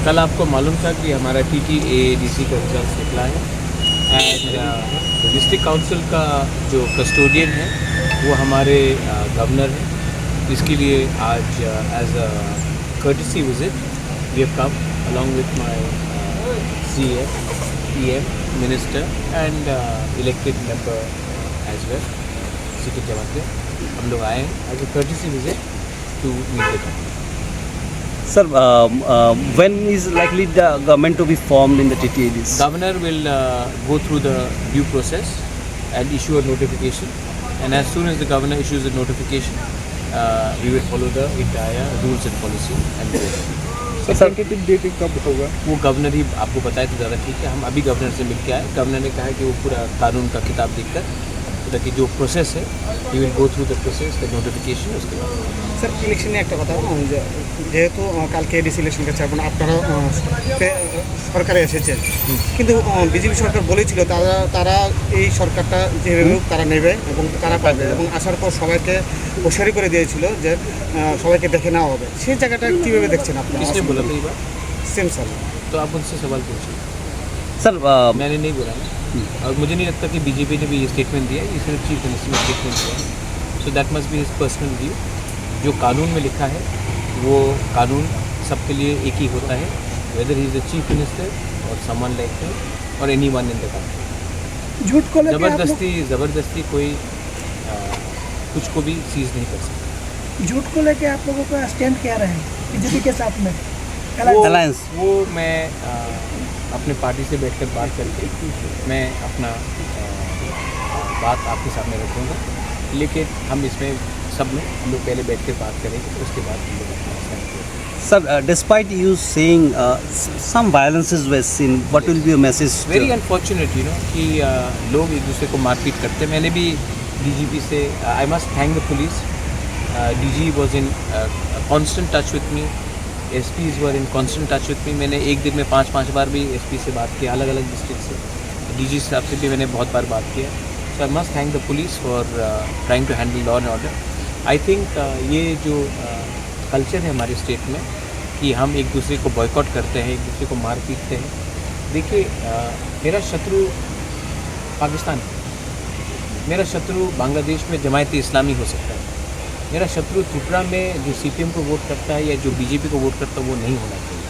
कल आपको मालूम था कि हमारा TTADC का रिजल्ट निकला है एंड डिस्ट्रिक्ट काउंसिल का जो कस्टोडियन है वो हमारे गवर्नर हैं। इसके लिए आज as a courtesy visit we have come along with my CM, PM, Minister and elected member as well, city जमाते हम लोग आए हैं as a courtesy visit to meet the government. Sir, when is likely the government to be formed in the TTADs? Governor will go through the due process and issue a notification, and as soon as the governor issues a notification, we will follow the entire rules and policy and sir tentative date कब होगा? वो governor ही आपको बताए तो ज़्यादा ठीक है। हम अभी गवर्नर से मिल के आए, गवर्नर ने कहा है कि वो पूरा कानून का किताब देखकर ताकि जो प्रोसेस है he will go through the process the notification उसके बाद। স্যার ইলেকশনে একটা কথা যেহেতু কালকে এডিসি ইলেকশন কাছে আপনারা সরকারে এসেছেন, কিন্তু বিজেপি সরকার বলেছিল তারা এই সরকারটা যেভাবে হোক তারা নেবে এবং তারা পাবে, এবং আসার পর সবাইকে হুঁশিয়ারি করে দিয়েছিল যে সবাইকে দেখে নেওয়া হবে। সেই জায়গাটা কীভাবে দেখছেন আপনি? किसने बोला था ये बात? Same sir. तो आप उनसे सवाल पूछिए। Sir, मैंने नहीं बोला ना, और मुझे नहीं लगता कि बीजेपी ने भी ये स्टेटमेंट दिया है, इसने चीफ मिनिस्टर ने स्टेटमेंट दिया है। So that must be his personal view. जो कानून में लिखा है वो कानून सबके लिए एक ही होता है, weather he is the chief minister और समवन लाइक हिम और एनीवन इन द कंट्री। झूठ को ज़बरदस्ती कोई कुछ को भी सीज नहीं कर सकता। झूठ को लेके आप लोगों का स्टैंड क्या रहे बीजेपी के साथ में? Alliance. वो मैं अपने पार्टी से बैठकर बात करके मैं अपना बात आपके सामने रखूँगा, लेकिन हम इसमें सब लोग हम लोग पहले बैठ कर बात करेंगे, उसके बाद हम लोग अपना stand करेंगे। Sir, despite you saying some violences were seen, what will be your message? Very unfortunate कि लोग एक दूसरे को मारपीट करते हैं। मैंने भी DGP से आई must thank the police. DG was in constant touch with me, SPs were in constant touch with me. मैंने एक दिन में 5 बार भी SP से बात किया, अलग अलग डिस्ट्रिक्ट से। DG साहब से भी मैंने बहुत बार बात किया। So I must thank the police for trying to handle law and order. I think ये जो कल्चर है हमारे स्टेट में कि हम एक दूसरे को बॉयकॉट करते हैं, एक दूसरे को मार पीटते हैं। देखिए, मेरा शत्रु पाकिस्तान है, मेरा शत्रु बांग्लादेश में जमायत इस्लामी हो सकता है, मेरा शत्रु त्रिपुरा में जो CPM को वोट करता है या जो BJP को वोट करता है वो नहीं होना चाहिए।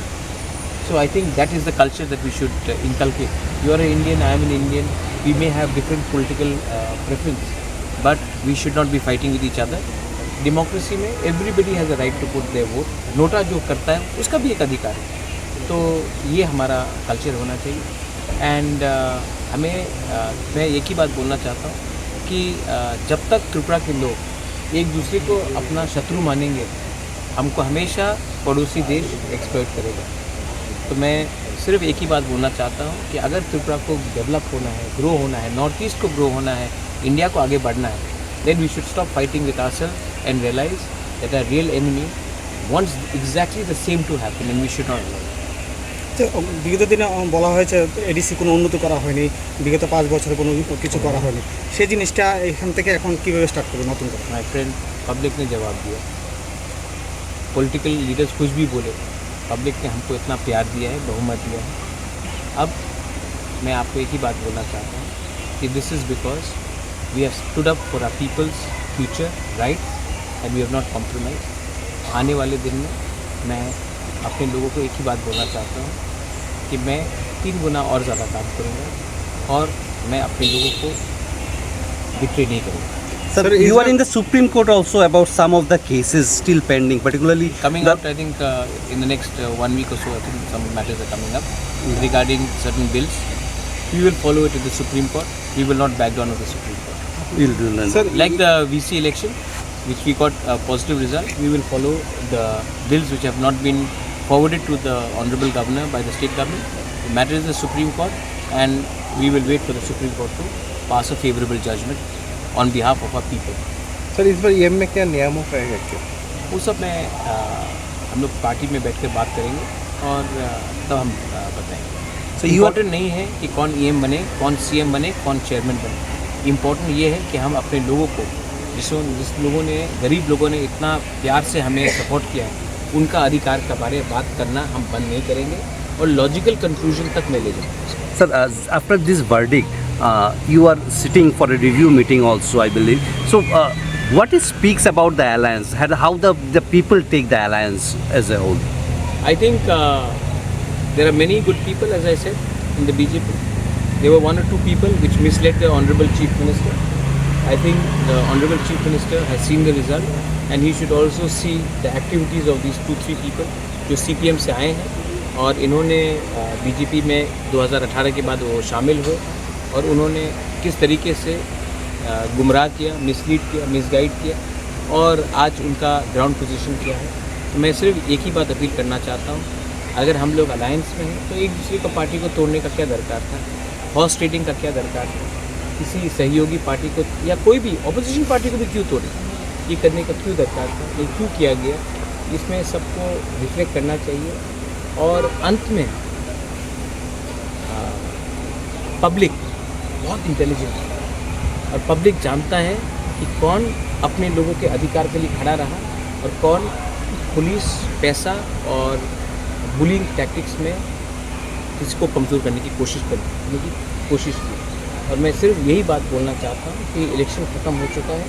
So I think that is the culture that we should inculcate. You are an Indian, I am an Indian, we may have different political preference, but we should not be fighting with each other. Democracy में everybody has a right to put their vote. NOTA जो करता है उसका भी एक अधिकार है, तो ये हमारा कल्चर होना चाहिए। एंड हमें मैं एक ही बात बोलना चाहता हूँ कि जब तक त्रिपुरा के लोग एक दूसरे को अपना शत्रु मानेंगे, हमको हमेशा पड़ोसी देश एक्सप्लॉइट करेगा। तो मैं सिर्फ एक ही बात बोलना चाहता हूँ कि अगर त्रिपुरा को डेवलप होना है, ग्रो होना है, नॉर्थ ईस्ट को ग्रो होना है, इंडिया को आगे बढ़ना है, then we should stop fighting with ourselves and realise that our real enemy wants exactly the same to happen and we should not allow. বিগত দিনে বলা হয়েছে এডিসি কোনো উন্নতি করা হয়নি, বিগত 5 বছরে কোনো কিছু করা হয়নি। সেই জিনিসটা এখান থেকে এখন কীভাবে স্টার্ট করবে নতুন করে? माय फ्रेंड, पब्लिक ने जवाब दिया। पॉलिटिकल लीडर्स कुछ भी बोले, पब्लिक ने हमको इतना प्यार दिया है, बहुमत दिया है। अब मैं आपको एक ही बात बोलना चाहता हूँ कि this is because we have stood up for our people's future rights and we have not compromise. आने वाले दिन में मैं अपने लोगों को एक ही बात बोलना चाहता हूँ कि मैं 3 गुना और ज़्यादा काम करूँगा और मैं अपने लोगों को बिट्रे नहीं करूँगा। Sir, you are in the Supreme Court also about some of the cases still pending, particularly coming out. I think in the next 1 week or so, I think some matters are coming up regarding certain bills. We will follow it to the Supreme Court. We will not back down of the Supreme Court. We'll do that. Sir, Like the VC election, which we got a positive result, we will follow the bills which have not been forwarded to the Honorable Governor by the state government. The matter is the Supreme Court, and we will wait for the Supreme Court to pass a favourable judgment on behalf of our people. Sir इस बार EM में क्या नियामक रहेगा क्या? वो सब मैं हम लोग पार्टी में बैठ कर बात करेंगे और तब हम बताएंगे। So you are इम्पोर्टेंट नहीं है कि कौन EM बने, कौन CM बने, कौन चेयरमैन बने। इम्पोर्टेंट ये है कि हम अपने लोगों को जिस लोगों ने, गरीब लोगों ने इतना प्यार से हमें सपोर्ट किया है, उनका अधिकार के बारे में बात करना हम बंद नहीं करेंगे और लॉजिकल कंक्लूजन तक मैं ले जाऊँगा। Sir, after this verdict, you are sitting for a review meeting also, I believe. So, what it speaks about the alliance? How the people take the alliance as a whole? I think there are many good people, as I said, in the BJP. There were one or two people which misled the Honorable Chief Minister. I think the Honorable Chief Minister has seen the result and he should also see the activities of these 2-3 people जो CPM से आए हैं और इन्होंने BJP में 2018 के बाद वो शामिल हुए और उन्होंने किस तरीके से गुमराह किया, मिसलीड किया, मिसगाइड किया और आज उनका ग्राउंड पोजीशन क्या है। तो मैं सिर्फ एक ही बात अपील करना चाहता हूँ, अगर हम लोग अलायंस में हैं तो एक दूसरे को पार्टी को तोड़ने का क्या दरकार था, हॉर्स ट्रेडिंग का क्या दरकार था, किसी सहयोगी पार्टी को या कोई भी ऑपोजिशन पार्टी को भी क्यों तोड़े, ये करने का क्यों दरकार था, ये क्यों किया गया, इसमें सबको रिफ्लेक्ट करना चाहिए। और अंत में पब्लिक बहुत इंटेलिजेंट है और पब्लिक जानता है कि कौन अपने लोगों के अधिकार के लिए खड़ा रहा और कौन पुलिस पैसा और बुलिंग टैक्टिक्स में किसी को कमज़ोर करने की कोशिश की। और मैं सिर्फ यही बात बोलना चाहता हूँ कि इलेक्शन ख़त्म हो चुका है,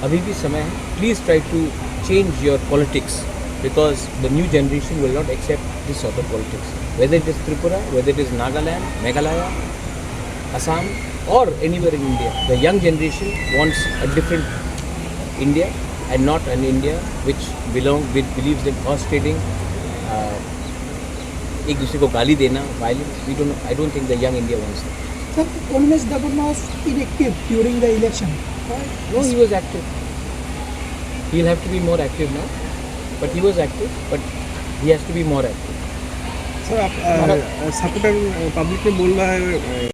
अभी भी समय है। Please try to change your politics because the new generation will not accept this sort of politics. Whether it is Tripura, whether it is Nagaland, Meghalaya, Assam or anywhere in India, the young generation wants a different India and not an India which believes in horse trading, एक दूसरे को गाली देना, violence. I don't think the young India wants that. Sir, Umesh Dabur was inactive during the election. No, he was active. He'll have to be more active now. But he was active, but he has to be more active. Sir आप supporter public ने बोल रहा है